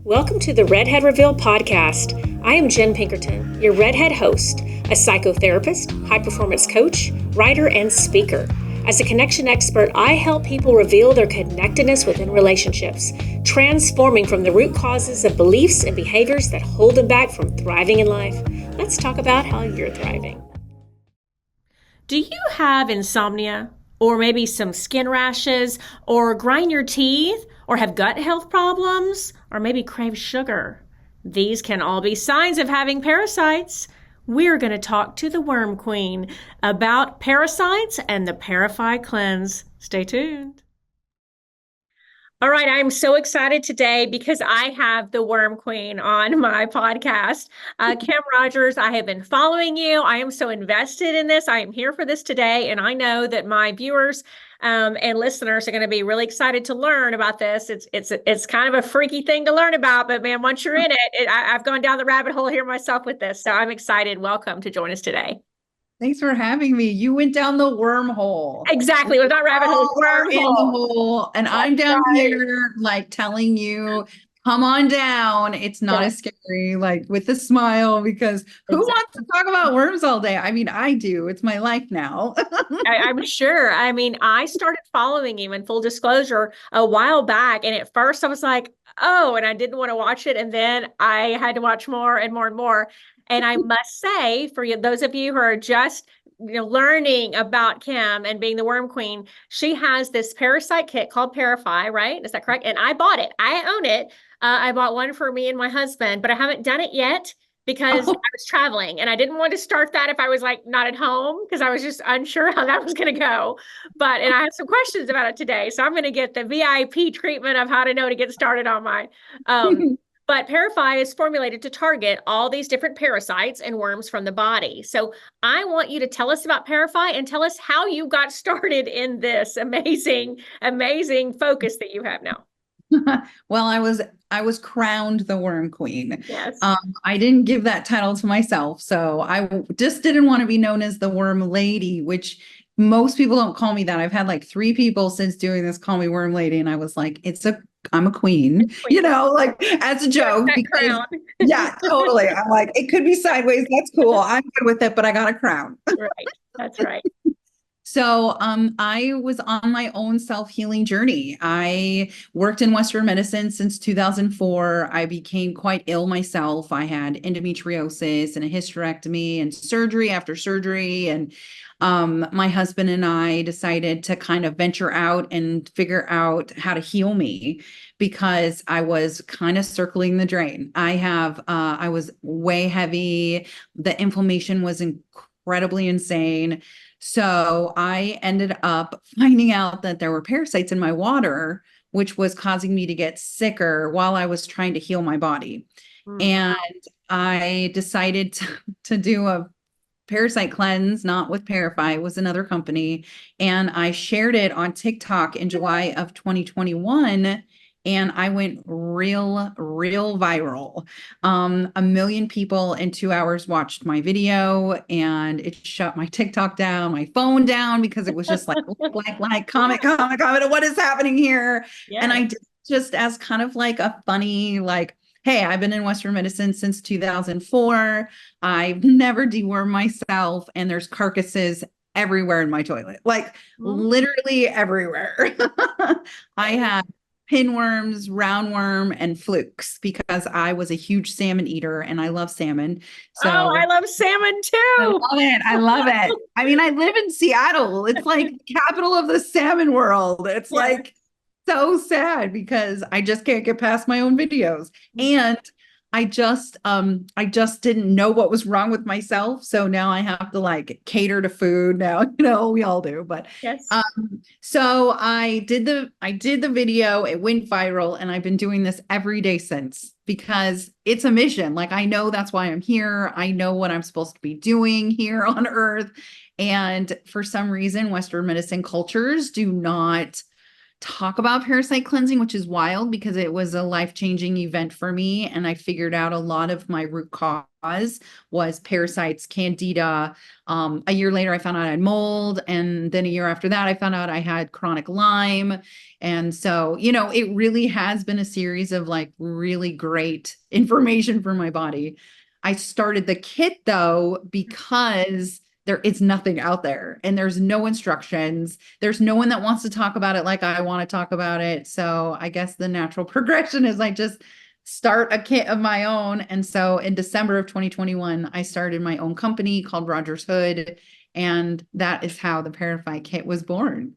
Welcome to the REDHEADREVEAL Podcast. I am Jenn Pinkerton, your Redhead host, a psychotherapist, high-performance coach, writer, and speaker. As a connection expert, I help people reveal their connectedness within relationships, transforming from the root causes of beliefs and behaviors that hold them back from thriving in life. Let's talk about how you're thriving. Do you have insomnia? Or maybe some skin rashes, or grind your teeth, or have gut health problems, or maybe crave sugar? These can all be signs of having parasites. We're going to talk to the Worm Queen about parasites and the Parafy cleanse. Stay tuned. All right, I'm so excited today because I have the Worm Queen on my podcast. Kim Rogers, I have been following you. I am so invested in this. I am here for this today, and I know that my viewers and listeners are going to be really excited to learn about this. It's kind of a freaky thing to learn about, but man, once you're in it, I've gone down the rabbit hole here myself with this, so I'm excited. Welcome to join us today. Thanks for having me. You went down the wormhole. Exactly. It was not rabbit hole, wormhole. In the hole. And I'm down here like telling you, come on down. It's not as scary, like with a smile, because who wants to talk about worms all day? I mean, I do. It's my life now. I'm sure. I mean, I started following you in full disclosure a while back. And at first I was like, oh, and I didn't want to watch it. And then I had to watch more and more and more. And I must say, for you, those of you who are just learning about Kim and being the Worm Queen, she has this parasite kit called Parafy, right? Is that correct? And I bought it. I own it. I bought one for me and my husband, but I haven't done it yet because I was traveling and I didn't want to start that if I was like not at home because I was just unsure how that was going to go. And I have some questions about it today. So I'm going to get the VIP treatment of how to know to get started on mine. But Parafy is formulated to target all these different parasites and worms from the body. So I want you to tell us about Parafy and tell us how you got started in this amazing, amazing focus that you have now. Well, I was crowned the Worm Queen. Yes. I didn't give that title to myself. So I just didn't want to be known as the Worm Lady, which most people don't call me that. I've had like 3 people since doing this call me Worm Lady. And I was like, I'm a queen, like as a joke. Because, yeah, totally. I'm like, it could be sideways. That's cool. I'm good with it, but I got a crown. Right. That's right. So I was on my own self-healing journey. I worked in Western medicine since 2004. I became quite ill myself. I had endometriosis and a hysterectomy and surgery after surgery. And my husband and I decided to kind of venture out and figure out how to heal me because I was kind of circling the drain. I was way heavy. The inflammation was incredibly insane. So I ended up finding out that there were parasites in my water, which was causing me to get sicker while I was trying to heal my body. And I decided to do a parasite cleanse, not with Parafy, it was another company. And I shared it on TikTok in July of 2021. And I went real viral. 1 million people in 2 hours watched my video, and it shut my TikTok down, my phone down, because it was just like, comment, what is happening here? Yeah. And I did just as kind of like a funny, like, hey, I've been in Western medicine since 2004. I've never dewormed myself, and there's carcasses everywhere in my toilet, like literally everywhere. I had pinworms, roundworm, and flukes because I was a huge salmon eater and I love salmon. So I love salmon too. I love it. I mean, I live in Seattle. It's like capital of the salmon world. It's like so sad because I just can't get past my own videos. And I just didn't know what was wrong with myself. So now I have to like cater to food now, we all do, but yes. So I did the video, it went viral, and I've been doing this every day since because it's a mission. Like, I know that's why I'm here. I know what I'm supposed to be doing here on earth. And for some reason, Western medicine cultures do not talk about parasite cleansing, which is wild because it was a life-changing event for me. And I figured out a lot of my root cause was parasites, candida. A year later, I found out I had mold. And then a year after that, I found out I had chronic Lyme. And so, it really has been a series of like really great information for my body. I started the kit though, because there is nothing out there and there's no instructions. There's no one that wants to talk about it like I want to talk about it. So I guess the natural progression is I just start a kit of my own. And so in December of 2021, I started my own company called Rogers Hood. And that is how the Parafy kit was born.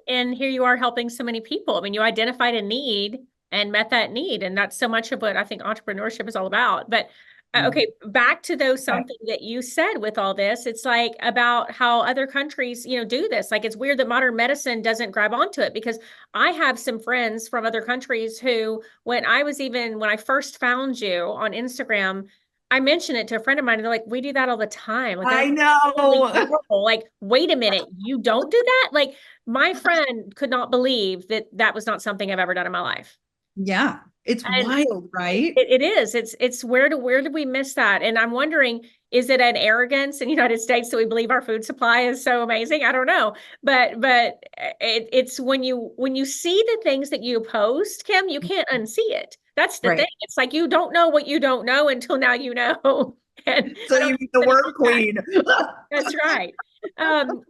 And here you are helping so many people. I mean, you identified a need and met that need. And that's so much of what I think entrepreneurship is all about. But okay, back to those something that you said with all this, it's like about how other countries, do this. Like it's weird that modern medicine doesn't grab onto it, because I have some friends from other countries who, when I first found you on Instagram, I mentioned it to a friend of mine and they're like, we do that all the time. Like, I know. like, wait a minute, you don't do that? Like my friend could not believe that that was not something I've ever done in my life. Yeah. It's And wild, right? it is. It's where did we miss that? And I'm wondering, is it an arrogance in the United States that we believe our food supply is so amazing? I don't know. But it's when you see the things that you post, Kim, you can't unsee it. That's the thing. It's like you don't know what you don't know until now you know. And so you meet the word queen. That's right.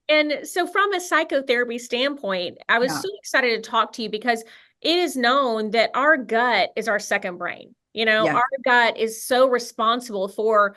And so from a psychotherapy standpoint, I was so excited to talk to you because it is known that our gut is our second brain. Our gut is so responsible for,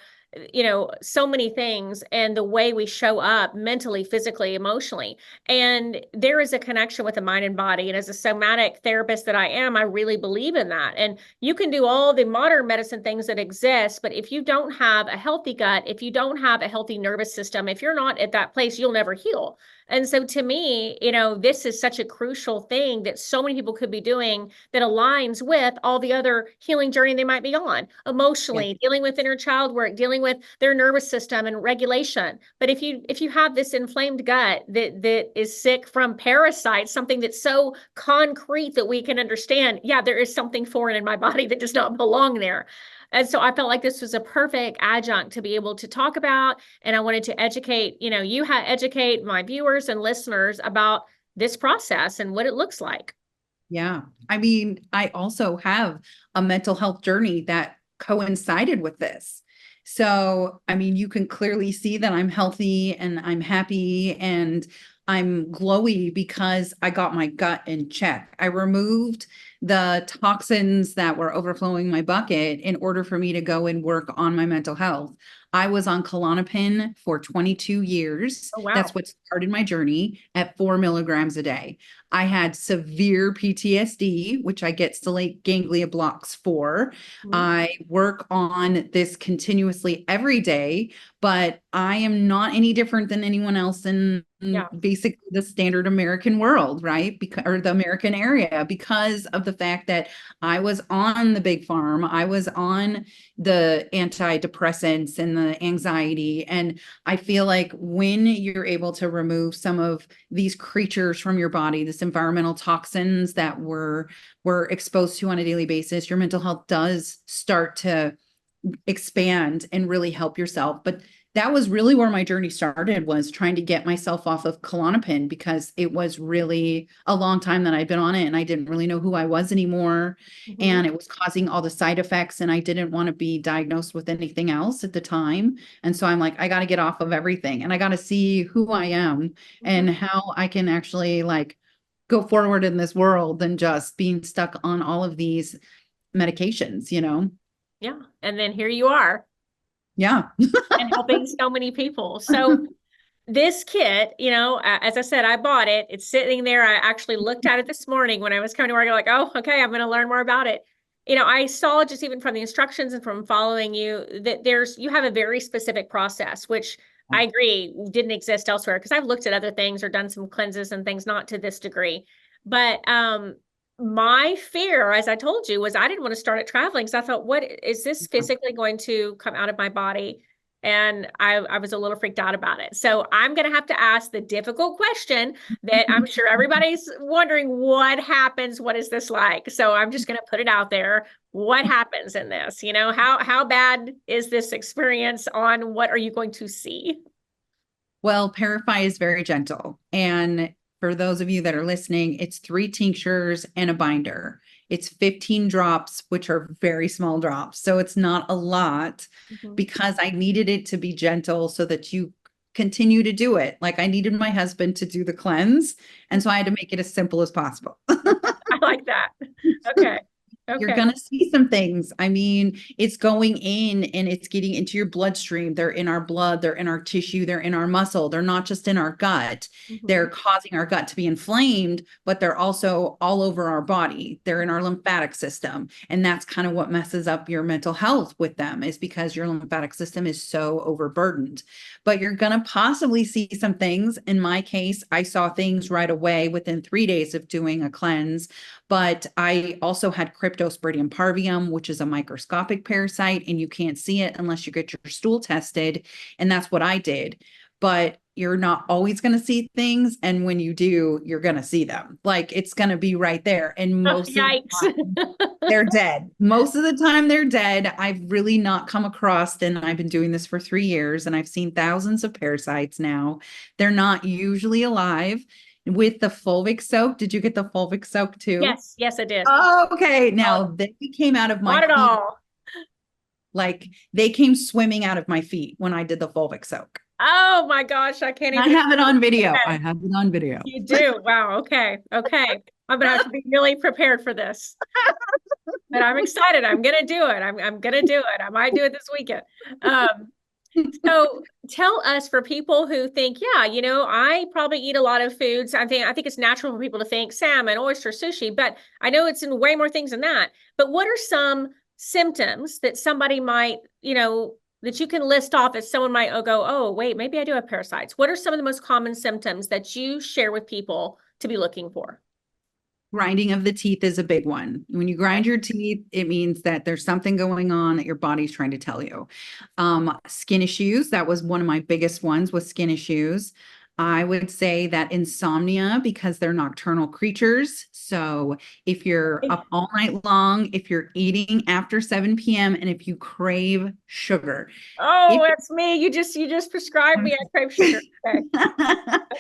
so many things and the way we show up mentally, physically, emotionally. And there is a connection with the mind and body. And as a somatic therapist that I am, I really believe in that. And you can do all the modern medicine things that exist, but if you don't have a healthy gut, if you don't have a healthy nervous system, if you're not at that place, you'll never heal. And so to me, this is such a crucial thing that so many people could be doing that aligns with all the other healing journey they might be on, emotionally, dealing with inner child work, dealing with their nervous system and regulation. But if you have this inflamed gut that is sick from parasites, something that's so concrete that we can understand, there is something foreign in my body that does not belong there. And so I felt like this was a perfect adjunct to be able to talk about. And I wanted to educate, educate my viewers and listeners about this process and what it looks like. Yeah. I mean, I also have a mental health journey that coincided with this. So, I mean, you can clearly see that I'm healthy and I'm happy and I'm glowy because I got my gut in check. I removed the toxins that were overflowing my bucket in order for me to go and work on my mental health. I was on Klonopin for 22 years. Oh, wow. That's what started my journey at 4 milligrams a day. I had severe PTSD, which I get stellate ganglia blocks for. I work on this continuously every day, but I am not any different than anyone else in basically the standard American world, right? Or the American area, because of the fact that I was on the big farm. I was on the antidepressants and the anxiety. And I feel like when you're able to remove some of these creatures from your body, this environmental toxins that we're exposed to on a daily basis, your mental health does start to expand and really help yourself. But that was really where my journey started, was trying to get myself off of Klonopin, because it was really a long time that I'd been on it and I didn't really know who I was anymore. And it was causing all the side effects and I didn't want to be diagnosed with anything else at the time. And so I'm like, I got to get off of everything and I got to see who I am and how I can actually like go forward in this world than just being stuck on all of these medications, Yeah. And then here you are. Yeah. And helping so many people. So this kit, as I said, I bought it. It's sitting there. I actually looked at it this morning when I was coming to work. I'm like, oh, okay, I'm going to learn more about it. I saw just even from the instructions and from following you that you have a very specific process, which I agree didn't exist elsewhere, because I've looked at other things or done some cleanses and things, not to this degree. But my fear, as I told you, was I didn't want to start it traveling. So I thought, what is this physically going to come out of my body? and I was a little freaked out about it. So I'm going to have to ask the difficult question that I'm sure everybody's wondering, what happens? What is this like? So I'm just going to put it out there. What happens in this? You know, how bad is this experience on what are you going to see? Well, Parafy is very gentle. And for those of you that are listening, it's 3 tinctures and a binder. It's 15 drops, which are very small drops. So it's not a lot because I needed it to be gentle so that you continue to do it. Like I needed my husband to do the cleanse. And so I had to make it as simple as possible. I like that. Okay. You're going to see some things. I mean, it's going in and it's getting into your bloodstream. They're in our blood, they're in our tissue, they're in our muscle. They're not just in our gut. They're causing our gut to be inflamed, but they're also all over our body. They're in our lymphatic system. And that's kind of what messes up your mental health with them, is because your lymphatic system is so overburdened. But you're going to possibly see some things. In my case, I saw things right away within 3 days of doing a cleanse. But I also had Cryptosporidium parvium, which is a microscopic parasite, and you can't see it unless you get your stool tested. And that's what I did. But you're not always going to see things. And when you do, you're going to see them. Like it's going to be right there. And most of the time, they're dead. Most of the time they're dead. I've really not come across, and I've been doing this for 3 years, and I've seen thousands of parasites now. They're not usually alive. With the fulvic soak, did you get the fulvic soak too? Yes, I did. Oh, okay. Now they came out of my feet. Not at all. Like they came swimming out of my feet when I did the fulvic soak. Oh my gosh, I can't even. I have it on video. Okay. I have it on video. You do? Wow. Okay. I'm gonna have to be really prepared for this. But I'm excited. I'm gonna do it. I'm gonna do it. I might do it this weekend. So tell us, for people who think, yeah, you know, I probably eat a lot of foods. I think it's natural for people to think salmon, oyster, sushi, but I know it's in way more things than that. But what are some symptoms that somebody might, you know, that you can list off as someone might go, oh, wait, maybe I do have parasites. What are some of the most common symptoms that you share with people to be looking for? Grinding of the teeth is a big one. When you grind your teeth, it means that there's something going on that your body's trying to tell you. Skin issues, that was one of my biggest ones, was skin issues. I would say that insomnia, because they're nocturnal creatures. So if you're up all night long, if you're eating after 7 p.m., and if you crave sugar. Oh, that's me. You just prescribed me. I crave sugar. Okay.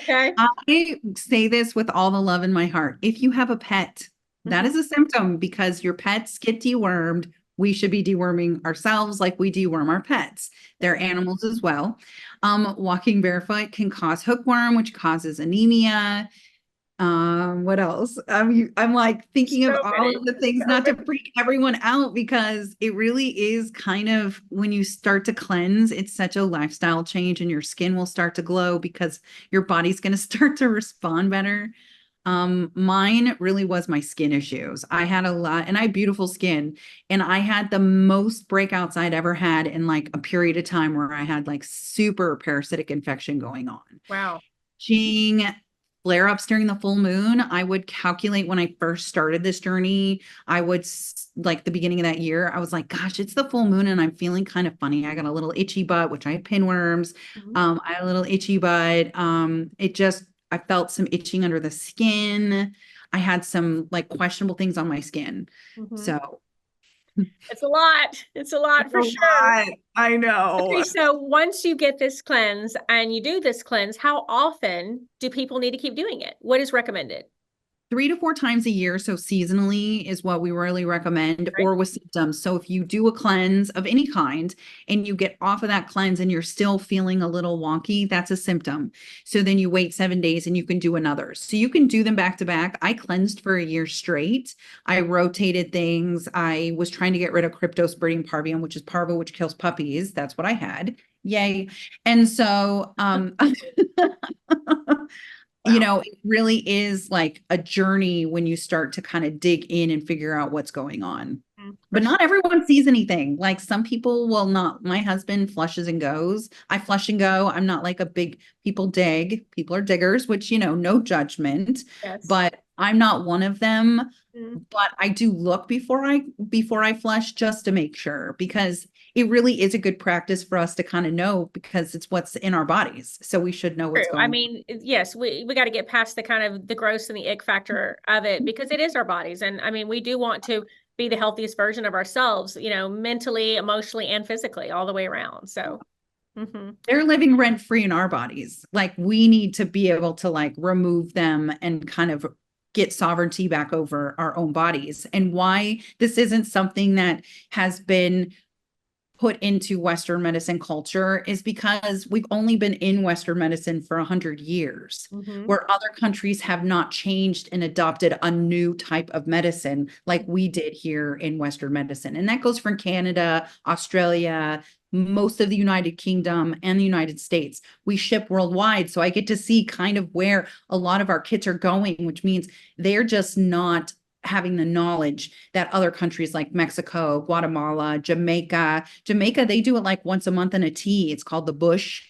Okay. I say this with all the love in my heart. If you have a pet, that is a symptom, because your pets get dewormed. We should be deworming ourselves like we deworm our pets. They're animals as well. Walking barefoot can cause hookworm, which causes anemia. What else? I'm like thinking of all of the things, not to freak everyone out, because it really is kind of, when you start to cleanse, it's such a lifestyle change, and your skin will start to glow because your body's going to start to respond better. Mine really was my skin issues. I had a lot, and I have beautiful skin, and I had the most breakouts I'd ever had in like a period of time where I had like super parasitic infection going on. Wow. Flare-ups during the full moon. I would calculate when I first started this journey. I would, like the beginning of that year, I was like, gosh, it's the full moon and I'm feeling kind of funny. I got a little itchy butt, which I had pinworms. I had a little itchy butt. I felt some itching under the skin. I had some like questionable things on my skin. So it's a lot. It's a lot for sure. I know. Okay, so once you get this cleanse and you do this cleanse, how often do people need to keep doing it? What is recommended? 3 to 4 times a year. So seasonally is what we really recommend, right, or with symptoms. So if you do a cleanse of any kind and you get off of that cleanse and you're still feeling a little wonky, that's a symptom. So then you wait 7 days and you can do another. So you can do them back to back. I cleansed for a year straight. I rotated things. I was trying to get rid of Cryptosporidium parvium, which is parvo, which kills puppies. That's what I had. Yay. And so, you know, it really is like a journey when you start to kind of dig in and figure out what's going on. But not everyone sees anything. Like some people will not. My husband flushes and goes. I flush and go. I'm not like a big, people dig. People are diggers, which, you know, no judgment. Yes. But I'm not one of them, Mm. but I do look before I flush just to make sure, because it really is a good practice for us to kind of know, because it's what's in our bodies. So we should know what's True. I going mean, yes, we got to get past the kind of the gross and the ick factor of it because it is our bodies. And I mean, we do want to be the healthiest version of ourselves, mentally, emotionally, and physically all the way around. So, they're living rent free in our bodies. Like, we need to be able to like remove them and kind of get sovereignty back over our own bodies. And why this isn't something that has been put into Western medicine culture is because we've only been in Western medicine for 100 years, where other countries have not changed and adopted a new type of medicine like we did here in Western medicine. And that goes from Canada, Australia, most of the United Kingdom, and the United States. We ship worldwide. So I get to see kind of where a lot of our kits are going, which means they're just not having the knowledge that other countries like Mexico, Guatemala, Jamaica, they do it like once a month in a tea. It's called the Bush,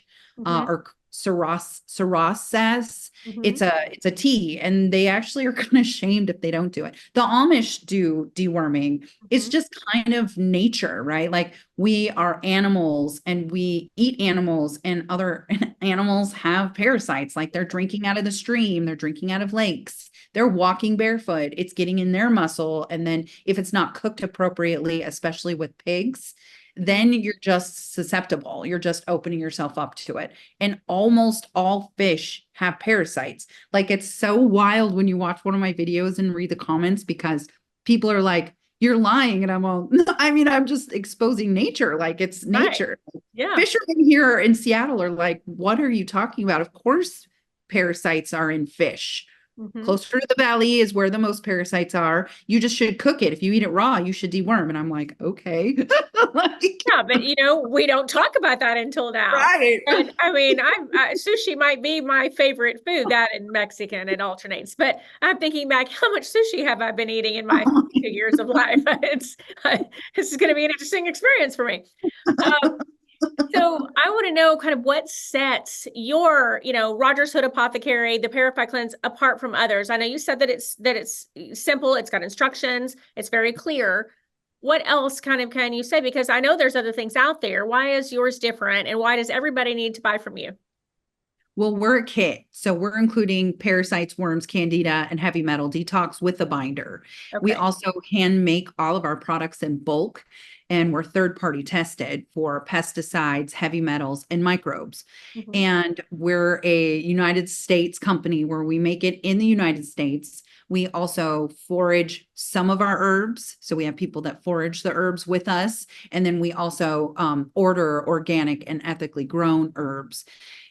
or Sarasas. mm-hmm. It's a tea, and they actually are kind of ashamed if they don't do it. The Amish do deworming. It's just kind of nature, right? Like, we are animals and we eat animals, and other animals have parasites. Like, they're drinking out of the stream, they're drinking out of lakes, they're walking barefoot, it's getting in their muscle. And then if it's not cooked appropriately, especially with pigs, then you're just susceptible. You're just opening yourself up to it. And almost all fish have parasites. Like, it's so wild when you watch one of my videos and read the comments, because people are like, you're lying. And I'm all, I mean, I'm just exposing nature. Like, it's nature. Right. Yeah. Fishermen here in Seattle are like, what are you talking about? Of course, parasites are in fish. Closer to the belly is where the most parasites are. You just should cook it. If you eat it raw, you should deworm. And I'm like, okay. Like, yeah, but we don't talk about that until now. Right. And I mean, sushi might be my favorite food, that and Mexican, it alternates. But I'm thinking back, how much sushi have I been eating in my 2 years of life? This is going to be an interesting experience for me. So I want to know kind of what sets your, Rogers Hood Apothecary, the Parafy Cleanse, apart from others. I know you said that it's simple, it's got instructions, it's very clear. What else kind of can you say? Because I know there's other things out there. Why is yours different, and why does everybody need to buy from you? Well, we're a kit. So we're including parasites, worms, candida, and heavy metal detox with a binder. Okay. We also hand make all of our products in bulk, and we're third-party tested for pesticides, heavy metals, and microbes. And we're a United States company where we make it in the United States. We also forage some of our herbs. So we have people that forage the herbs with us. And then we also order organic and ethically grown herbs.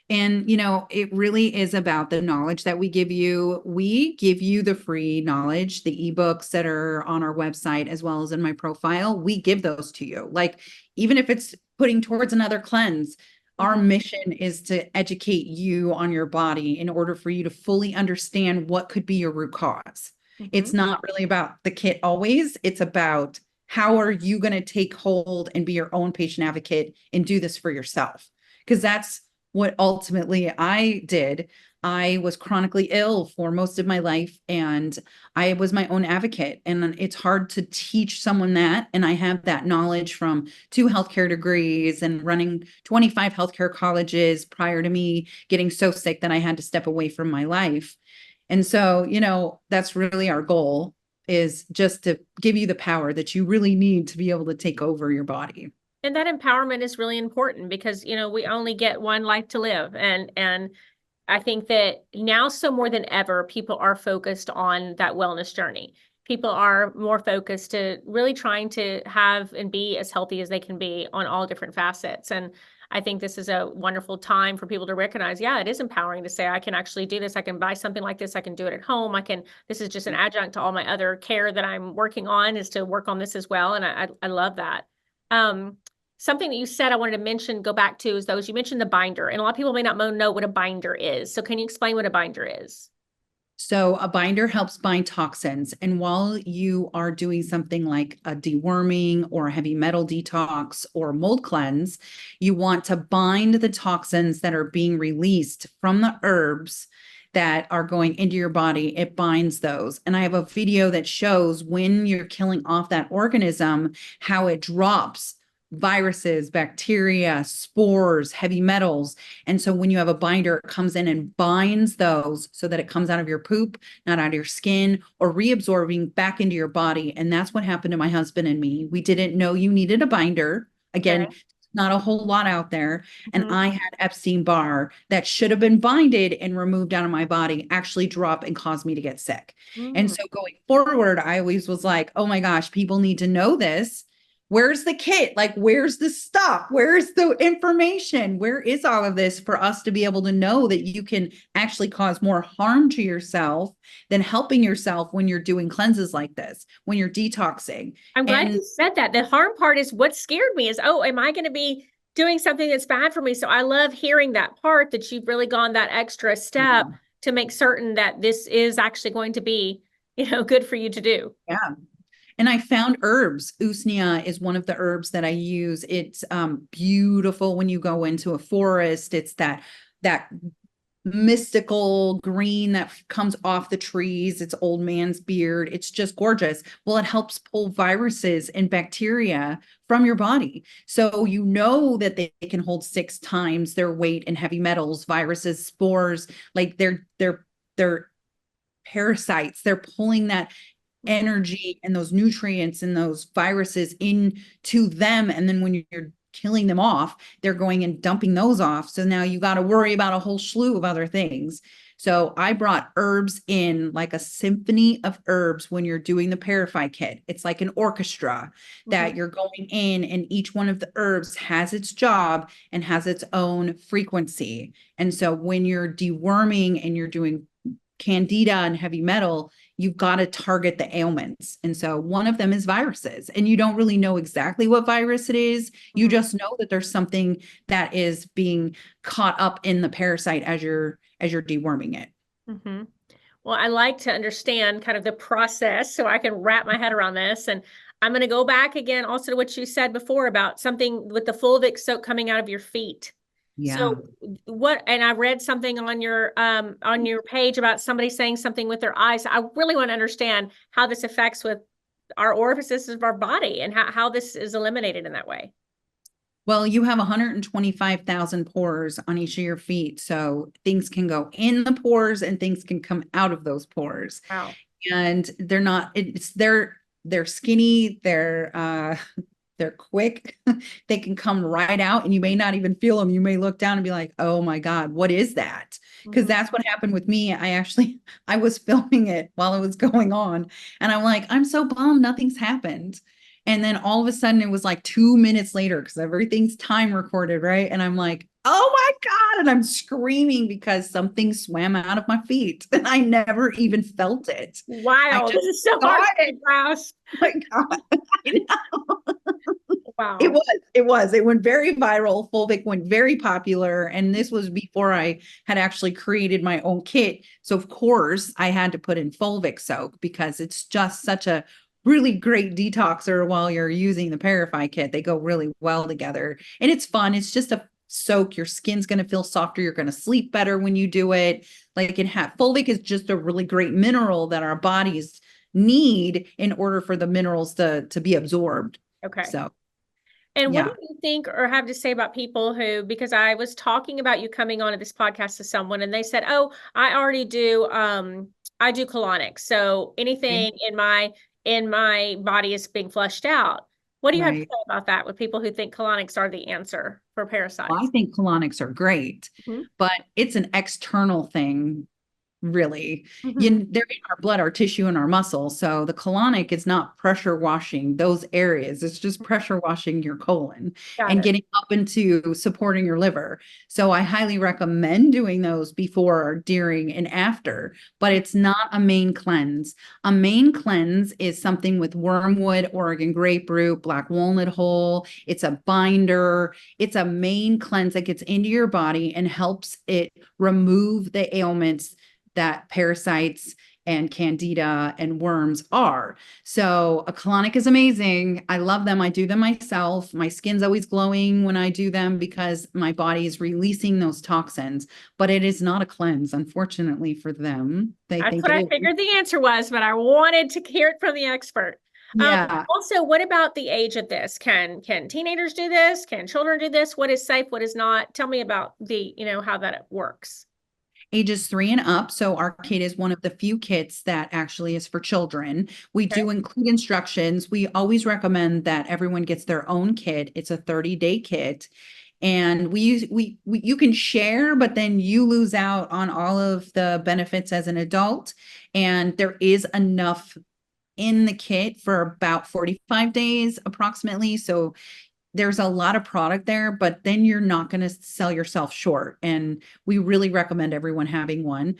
And, it really is about the knowledge that we give you. We give you the free knowledge, the ebooks that are on our website, as well as in my profile. We give those to you. Like, even if it's putting towards another cleanse, our mission is to educate you on your body in order for you to fully understand what could be your root cause. It's not really about the kit always. It's about, how are you going to take hold and be your own patient advocate and do this for yourself? Because that's what ultimately I did. I was chronically ill for most of my life, and I was my own advocate. And it's hard to teach someone that. And I have that knowledge from 2 healthcare degrees and running 25 healthcare colleges prior to me getting so sick that I had to step away from my life. And so, that's really our goal, is just to give you the power that you really need to be able to take over your body. And that empowerment is really important because, we only get one life to live. And I think that now, so more than ever, people are focused on that wellness journey. People are more focused to really trying to have and be as healthy as they can be on all different facets. And I think this is a wonderful time for people to recognize, yeah, it is empowering to say, I can actually do this. I can buy something like this. I can do it at home. This is just an adjunct to all my other care that I'm working on, is to work on this as well. And I love that. Something that you said I wanted to mention, go back to, is those, you mentioned the binder, and a lot of people may not know what a binder is. So can you explain what a binder is? So a binder helps bind toxins. And while you are doing something like a deworming or a heavy metal detox or mold cleanse, you want to bind the toxins that are being released from the herbs that are going into your body, it binds those. And I have a video that shows when you're killing off that organism, how it drops viruses, bacteria, spores, heavy metals. And so when you have a binder, it comes in and binds those so that it comes out of your poop, not out of your skin, or reabsorbing back into your body. And that's what happened to my husband and me. We didn't know you needed a binder. Again, Okay. not a whole lot out there. And Mhm. I had Epstein-Barr that should have been binded and removed out of my body, actually drop and cause me to get sick. And Mm. so going forward, I always was like, oh my gosh, people need to know this. Where's the kit? Like, where's the stuff? Where's the information? Where is all of this for us to be able to know that you can actually cause more harm to yourself than helping yourself when you're doing cleanses like this, when you're detoxing? I'm glad And you said that. The harm part is what scared me is, oh, am I going to be doing something that's bad for me? So I love hearing that part that you've really gone that extra step to make certain that this is actually going to be, good for you to do. yeah. And I found herbs. Usnea is one of the herbs that I use. It's beautiful when you go into a forest. It's that mystical green that comes off the trees. It's old man's beard. It's just gorgeous. Well, it helps pull viruses and bacteria from your body. So you know that they can hold 6 times their weight in heavy metals, viruses, spores, like they're parasites. They're pulling that energy and those nutrients and those viruses into them. And then when you're killing them off, they're going and dumping those off. So now you got to worry about a whole slew of other things. So I brought herbs in, like a symphony of herbs when you're doing the Parafy kit. It's like an orchestra that you're going in, and each one of the herbs has its job and has its own frequency. And so when you're deworming and you're doing candida and heavy metal, you've got to target the ailments. And so one of them is viruses, and you don't really know exactly what virus it is. You just know that there's something that is being caught up in the parasite as you're deworming it. Mm-hmm. Well, I like to understand kind of the process so I can wrap my head around this. And I'm going to go back again also to what you said before about something with the fulvic soap coming out of your feet. Yeah. So and I read something on your page about somebody saying something with their eyes. I really want to understand how this affects with our orifices of our body and how this is eliminated in that way. Well, you have 125,000 pores on each of your feet. So things can go in the pores and things can come out of those pores. Wow. And they're skinny, they're quick. They can come right out and you may not even feel them. You may look down and be like, oh my God, what is that? Because that's what happened with me. I was filming it while it was going on. And I'm like, I'm so bummed nothing's happened. And then all of a sudden it was like 2 minutes later, because everything's time recorded, right? And I'm like, oh my God. And I'm screaming because something swam out of my feet and I never even felt it. Wow, this is so hard to grasp. Oh my God. I know. Wow. It went very viral. Fulvic went very popular. And this was before I had actually created my own kit. So of course I had to put in fulvic soak because it's just such a really great detoxer while you're using the Parafy kit. They go really well together and it's fun. It's just a soak. Your skin's going to feel softer. You're going to sleep better when you do it. Like fulvic is just a really great mineral that our bodies need in order for the minerals to be absorbed. Okay. So, and yeah. what do you think or have to say about people who, because I was talking about you coming on to this podcast to someone and they said, oh, I already do, I do colonics. So anything in my body is being flushed out. What do you have to say about that with people who think colonics are the answer for parasites? Well, I think colonics are great, but it's an external thing, really. They're in our blood, our tissue, and our muscle. So the colonic is not pressure washing those areas. It's just pressure washing your colon and getting up into supporting your liver. So I highly recommend doing those before, during, and after, but it's not a main cleanse. A main cleanse is something with wormwood, Oregon grapefruit, black walnut hull. It's a binder. It's a main cleanse that gets into your body and helps it remove the ailments that parasites and candida and worms are. So a colonic is amazing. I love them. I do them myself. My skin's always glowing when I do them because my body is releasing those toxins, but it is not a cleanse, unfortunately for them. They That's think what it I is. figured the answer was, but I wanted to hear it from the expert. Yeah. Also, what about the age of this? Can teenagers do this? Can children do this? What is safe? What is not? Tell me about the, how that works. Ages 3 and up. So our kit is one of the few kits that actually is for children. We Okay. do include instructions. We always recommend that everyone gets their own kit. It's a 30-day kit. And you can share, but then you lose out on all of the benefits as an adult. And there is enough in the kit for about 45 days approximately. So there's a lot of product there, but then you're not going to sell yourself short. And we really recommend everyone having one.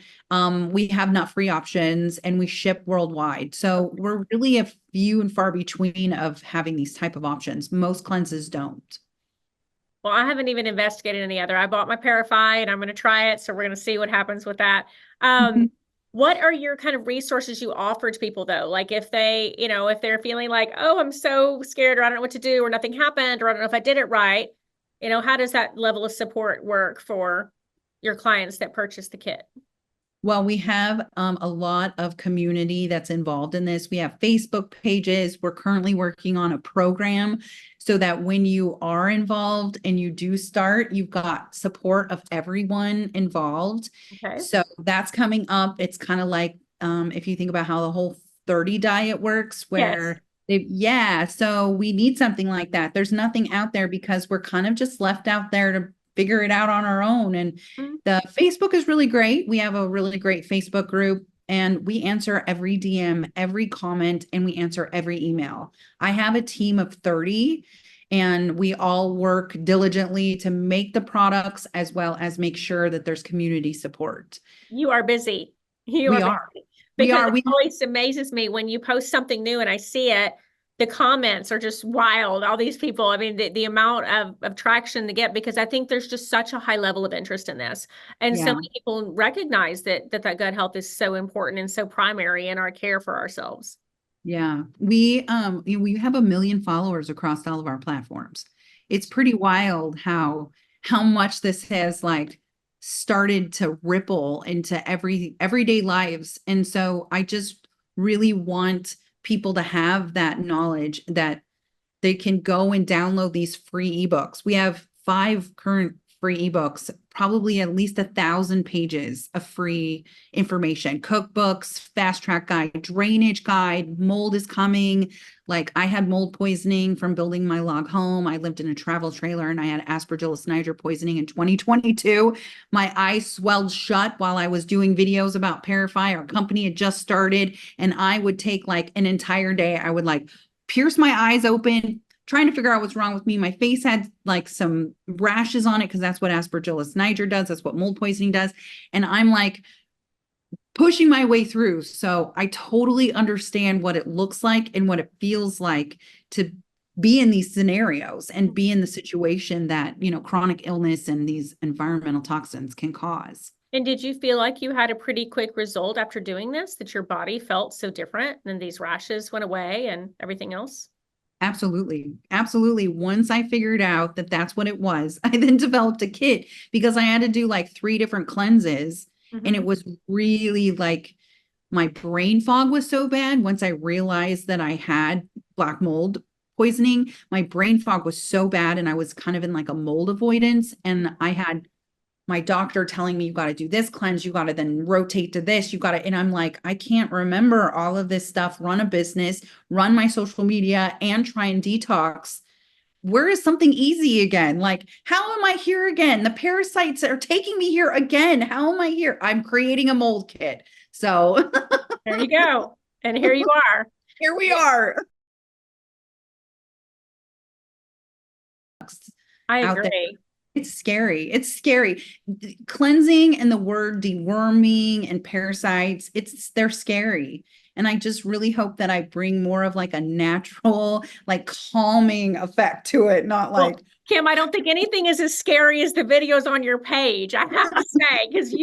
We have nut-free options and we ship worldwide. So we're really a few and far between of having these type of options. Most cleanses don't. Well, I haven't even investigated any other. I bought my Parafy and I'm going to try it. So we're going to see what happens with that. What are your kind of resources you offer to people though? Like if they, if they're feeling like, oh, I'm so scared or I don't know what to do or nothing happened or I don't know if I did it right, how does that level of support work for your clients that purchase the kit? Well, we have a lot of community that's involved in this. We have Facebook pages. We're currently working on a program so that when you are involved and you do start, you've got support of everyone involved. Okay. So that's coming up. It's kind of like if you think about how the whole 30 diet works, where so we need something like that. There's nothing out there because we're kind of just left out there to figure it out on our own. And the Facebook is really great. We have a really great Facebook group and we answer every DM, every comment, and we answer every email. I have a team of 30 and we all work diligently to make the products as well as make sure that there's community support. You are busy. We are. Because it always amazes me when you post something new and I see it, the comments are just wild. All these people, I mean, the amount of traction they get, because I think there's just such a high level of interest in this. And so many people recognize that gut health is so important and so primary in our care for ourselves. Yeah, we have 1 million followers across all of our platforms. It's pretty wild how much this has like started to ripple into everyday lives. And so I just really want people to have that knowledge that they can go and download these free ebooks. We have 5 current free ebooks, probably at least 1,000 pages of free information, cookbooks, fast track guide, drainage guide, mold is coming. Like I had mold poisoning from building my log home. I lived in a travel trailer and I had Aspergillus niger poisoning in 2022. My eyes swelled shut while I was doing videos about Parafy. Our company had just started and I would take like an entire day. I would like pierce my eyes open, trying to figure out what's wrong with me. My face had like some rashes on it because that's what Aspergillus niger does. That's what mold poisoning does. And I'm like pushing my way through. So I totally understand what it looks like and what it feels like to be in these scenarios and be in the situation that, chronic illness and these environmental toxins can cause. And did you feel like you had a pretty quick result after doing this, that your body felt so different and these rashes went away and everything else? Absolutely. Absolutely. Once I figured out that that's what it was, I then developed a kit because I had to do like 3 different cleanses. And it was really like my brain fog was so bad. Once I realized that I had black mold poisoning, my brain fog was so bad and I was kind of in like a mold avoidance. And I had my doctor telling me, you got to do this cleanse, you got to then rotate to this, you got to, and I'm like, I can't remember all of this stuff, run a business, run my social media, and try and detox. Where is something easy again? Like, how am I here again? The parasites are taking me here again. How am I here? I'm creating a mold kit. So there you go. And here you are. Here we are. I agree. It's scary. It's scary. Cleansing and the word deworming and parasites, they're scary. And I just really hope that I bring more of like a natural, like calming effect to it, not Well, like, Kim, I don't think anything is as scary as the videos on your page. I have to say, because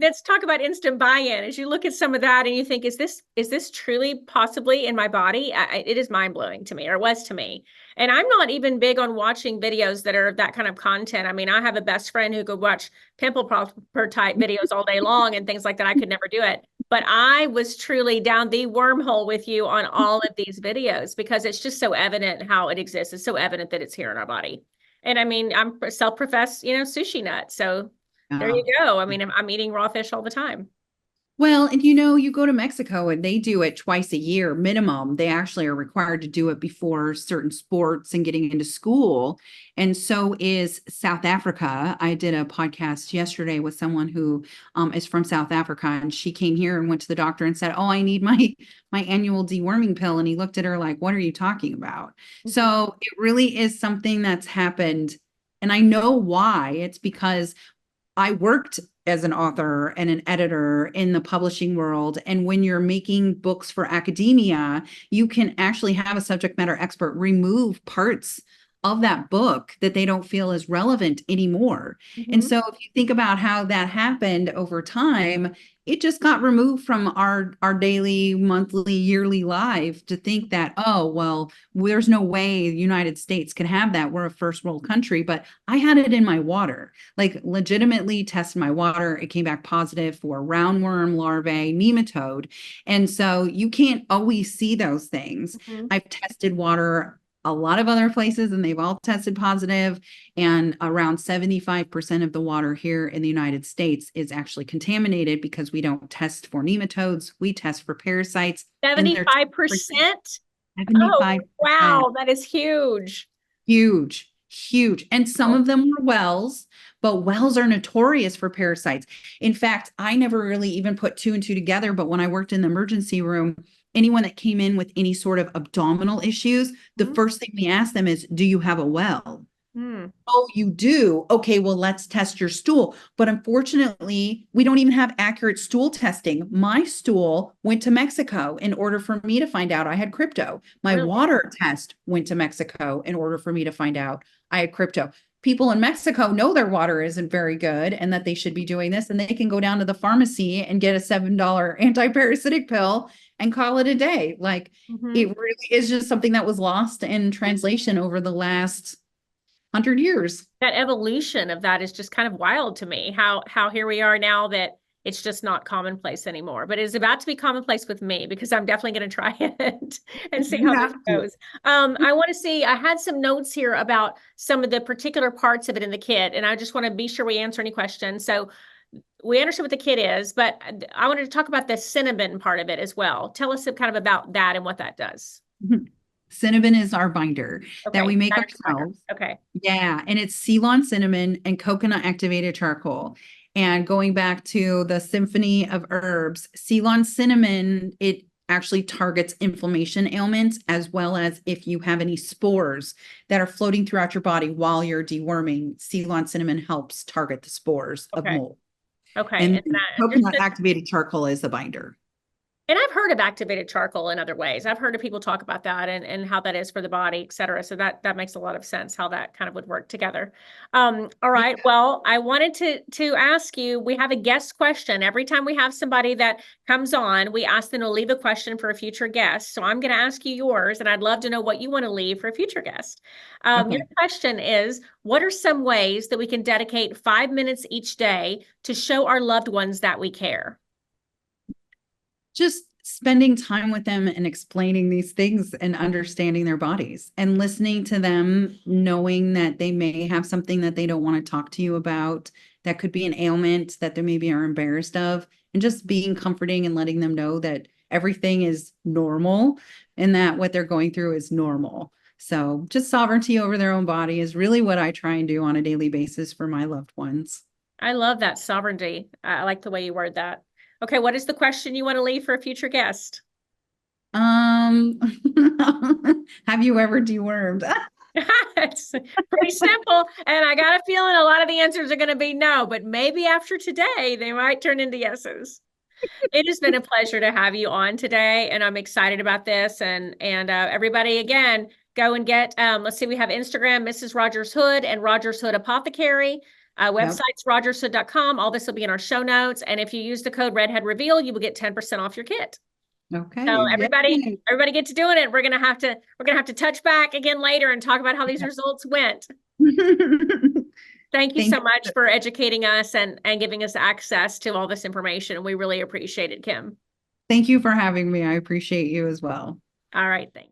let's talk about instant buy-in. As you look at some of that and you think, is this truly possibly in my body? It is mind-blowing to me, or was to me. And I'm not even big on watching videos that are that kind of content. I mean, I have a best friend who could watch pimple popper type videos all day long and things like that. I could never do it. But I was truly down the wormhole with you on all of these videos because it's just so evident how it exists. It's so evident that it's here in our body. And I mean, I'm a self-professed, sushi nut. So there you go. I mean, I'm eating raw fish all the time. well, and you go to Mexico and they do it twice a year minimum. They actually are required to do it before certain sports and getting into school. And so is South Africa. I did a podcast yesterday with someone who is from South Africa, and she came here and went to the doctor and said, "Oh, I need my annual deworming pill." And he looked at her like, "What are you talking about?" Mm-hmm. So it really is something that's happened. And I know why. It's because I worked as an author and an editor in the publishing world. And when you're making books for academia, you can actually have a subject matter expert remove parts of that book that they don't feel is relevant anymore. Mm-hmm. And so if you think about how that happened over time, it just got removed from our daily, monthly, yearly life to think that, oh, well, there's no way the United States can have that. We're a first world country, but I had it in my water, like legitimately tested my water. It came back positive for roundworm larvae, nematode. And so you can't always see those things. Mm-hmm. I've tested water a lot of other places and they've all tested positive, and around 75% of the water here in the United States is actually contaminated because we don't test for nematodes, we test for parasites. 75%? 75%. Oh, wow, that is huge. Huge. And some of them were wells, but wells are notorious for parasites. In fact, I never really even put two and two together, but when I worked in the emergency room, anyone that came in with any sort of abdominal issues, the first thing we asked them is, do you have a well? Oh, you do? Okay, well, let's test your stool. But unfortunately, we don't even have accurate stool testing. My stool went to Mexico in order for me to find out I had crypto. My Really? water test went to Mexico in order for me to find out I had crypto. People in Mexico know their water isn't very good and that they should be doing this, and they can go down to the pharmacy and get a $7 anti-parasitic pill and call it a day. Like it really is just something that was lost in translation over the last 100 years. That evolution of that is just kind of wild to me. How here we are now that it's just not commonplace anymore, but it's about to be commonplace with me because I'm definitely going to try it and see how this goes. I want to see, I had some notes here about some of the particular parts of it in the kit, and I just want to be sure we answer any questions. So we understand what the kit is, but I wanted to talk about the cinnamon part of it as well. Tell us kind of about that and what that does. Cinnamon is our binder that we make ourselves. Okay. Yeah. And it's Ceylon cinnamon and coconut activated charcoal. And going back to the symphony of herbs, Ceylon cinnamon, it actually targets inflammation ailments, as well as if you have any spores that are floating throughout your body while you're deworming, Ceylon cinnamon helps target the spores of mold. Okay. And coconut activated charcoal is the binder. And I've heard of activated charcoal in other ways. I've heard of people talk about that and how that is for the body, et cetera. So that makes a lot of sense how that kind of would work together. All right. Well, I wanted to ask you, we have a guest question. Every time we have somebody that comes on, we ask them to leave a question for a future guest. So I'm going to ask you yours, and I'd love to know what you want to leave for a future guest. Your question is, what are some ways that we can dedicate 5 minutes each day to show our loved ones that we care? Just spending time with them and explaining these things and understanding their bodies and listening to them, knowing that they may have something that they don't want to talk to you about, that could be an ailment that they maybe are embarrassed of, and just being comforting and letting them know that everything is normal and that what they're going through is normal. So just sovereignty over their own body is really what I try and do on a daily basis for my loved ones. I love that sovereignty. I like the way you word that. Okay, what is the question you want to leave for a future guest? Have you ever dewormed? It's pretty simple. And I got a feeling a lot of the answers are going to be no, but maybe after today, they might turn into yeses. It has been a pleasure to have you on today, and I'm excited about this. And everybody, again, go and get. Let's see, we have Instagram, Mrs. Rogers Hood and Rogers Hood Apothecary. Websites, rogershood.com. All this will be in our show notes. And if you use the code Redhead Reveal, you will get 10% off your kit. Okay. So everybody get to doing it. We're gonna have to touch back again later and talk about how these results went. Thank you so much for educating us and giving us access to all this information. We really appreciate it, Kim. Thank you for having me. I appreciate you as well. All right, thanks.